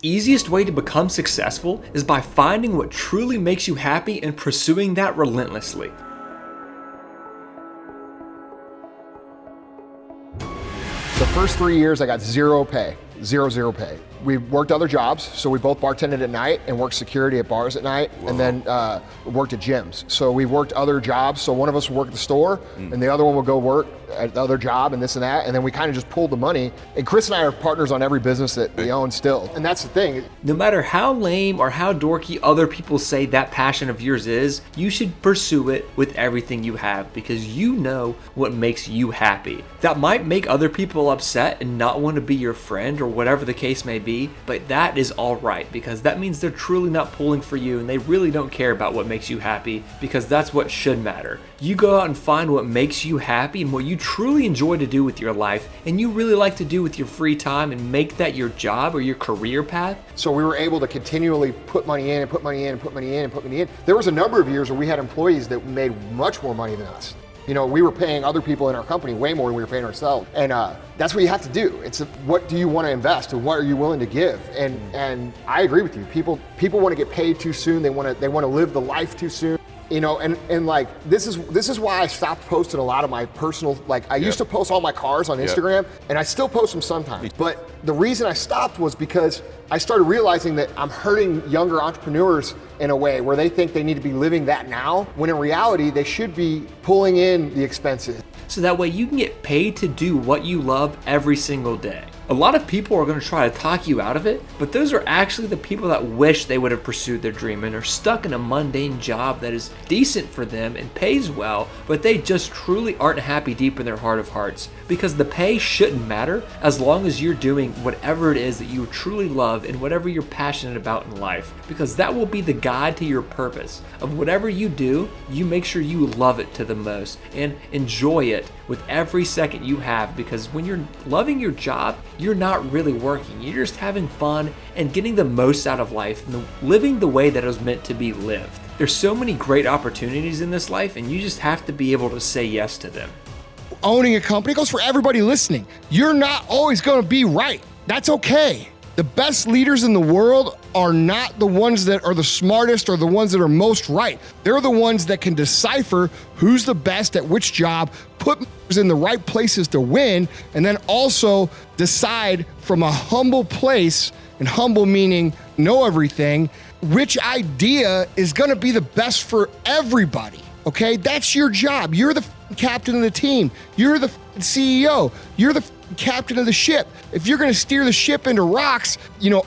easiest way to become successful is by finding what truly makes you happy and pursuing that relentlessly. The first 3 years I got zero pay. Zero pay. We worked other jobs, so we both bartended at night and worked security at bars at night. Whoa. And then worked at gyms. So we worked other jobs, so one of us would work at the store and the other one would go work at the other job and this and that, and then we kind of just pulled the money. And Chris and I are partners on every business that we own still, and that's the thing. No matter how lame or how dorky other people say that passion of yours is, you should pursue it with everything you have because you know what makes you happy. That might make other people upset and not want to be your friend or whatever the case may be, but that is all right because that means they're truly not pulling for you and they really don't care about what makes you happy because that's what should matter. You go out and find what makes you happy and what you truly enjoy to do with your life and you really like to do with your free time and make that your job or your career path. So we were able to continually put money in and put money in and put money in and put money in. There was a number of years where we had employees that made much more money than us. You know, we were paying other people in our company way more than we were paying ourselves. And that's what you have to do. It's what do you want to invest and what are you willing to give? And I agree with you. People want to get paid too soon. They want to live the life too soon. You know, and like this is why I stopped posting a lot of my personal, like I used to post all my cars on Instagram and I still post them sometimes. But the reason I stopped was because I started realizing that I'm hurting younger entrepreneurs in a way where they think they need to be living that now, when in reality they should be pulling in the expenses. So that way you can get paid to do what you love every single day. A lot of people are going to try to talk you out of it, but those are actually the people that wish they would have pursued their dream and are stuck in a mundane job that is decent for them and pays well, but they just truly aren't happy deep in their heart of hearts. Because the pay shouldn't matter as long as you're doing whatever it is that you truly love and whatever you're passionate about in life, because that will be the guide to your purpose. Of whatever you do, you make sure you love it to the most and enjoy it with every second you have, because when you're loving your job, you're not really working. You're just having fun and getting the most out of life and living the way that it was meant to be lived. There's so many great opportunities in this life and you just have to be able to say yes to them. Owning a company goes for everybody listening. You're not always going to be right. That's okay. The best leaders in the world are not the ones that are the smartest or the ones that are most right. They're the ones that can decipher who's the best at which job, put in the right places to win, and then also decide from a humble place, and humble meaning know everything, which idea is going to be the best for everybody. Okay, that's your job. You're the captain of the team. You're the CEO. You're the captain of the ship. If you're going to steer the ship into rocks,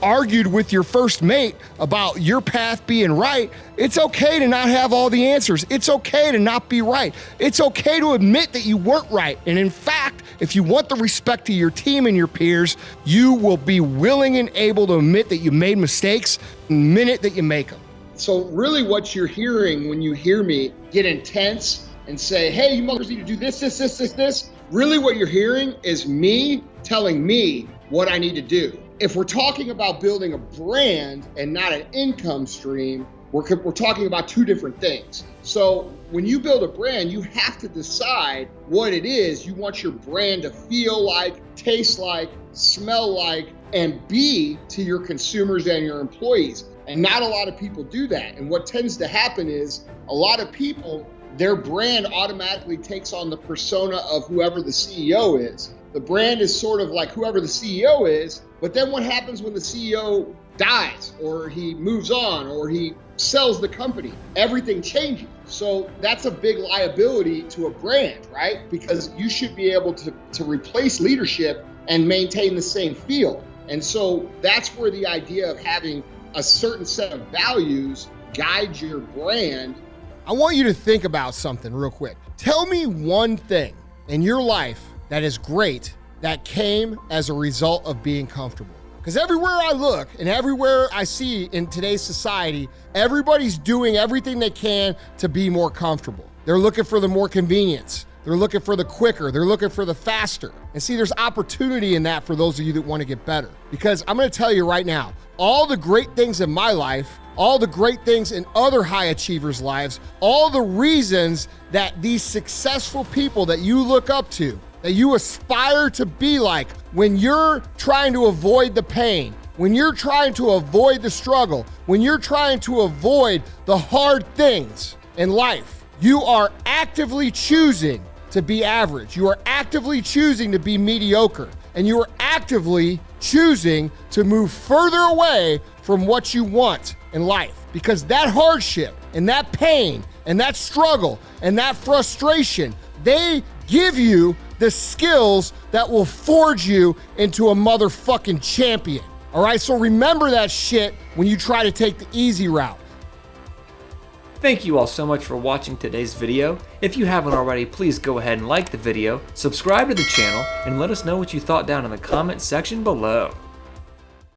argued with your first mate about your path being right, it's okay to not have all the answers. It's okay to not be right. It's okay to admit that you weren't right. And in fact, if you want the respect of your team and your peers, you will be willing and able to admit that you made mistakes the minute that you make them. So really what you're hearing when you hear me get intense and say, hey, you motherfuckers need to do this. Really what you're hearing is me telling me what I need to do. If we're talking about building a brand and not an income stream, we're talking about two different things. So when you build a brand, you have to decide what it is you want your brand to feel like, taste like, smell like, and be to your consumers and your employees. And not a lot of people do that. And what tends to happen is a lot of people, their brand automatically takes on the persona of whoever the CEO is. The brand is sort of like whoever the CEO is, but then what happens when the CEO dies or he moves on or he sells the company? Everything changes. So that's a big liability to a brand, right? Because you should be able to replace leadership and maintain the same feel. And so that's where the idea of having a certain set of values guide your brand. I want you to think about something real quick. Tell me one thing in your life that is great that came as a result of being comfortable. Because everywhere I look and everywhere I see in today's society, everybody's doing everything they can to be more comfortable. They're looking for the more convenience. They're looking for the quicker. They're looking for the faster. And see, there's opportunity in that for those of you that want to get better. Because I'm going to tell you right now, all the great things in my life, all the great things in other high achievers' lives, all the reasons that these successful people that you look up to, that you aspire to be like, when you're trying to avoid the pain, when you're trying to avoid the struggle, when you're trying to avoid the hard things in life, you are actively choosing to be average. You are actively choosing to be mediocre. And you are actively choosing to move further away from what you want in life. Because that hardship and that pain and that struggle and that frustration, they give you the skills that will forge you into a motherfucking champion. All right, so remember that shit when you try to take the easy route. Thank you all so much for watching today's video. If you haven't already, please go ahead and like the video, subscribe to the channel, and let us know what you thought down in the comment section below.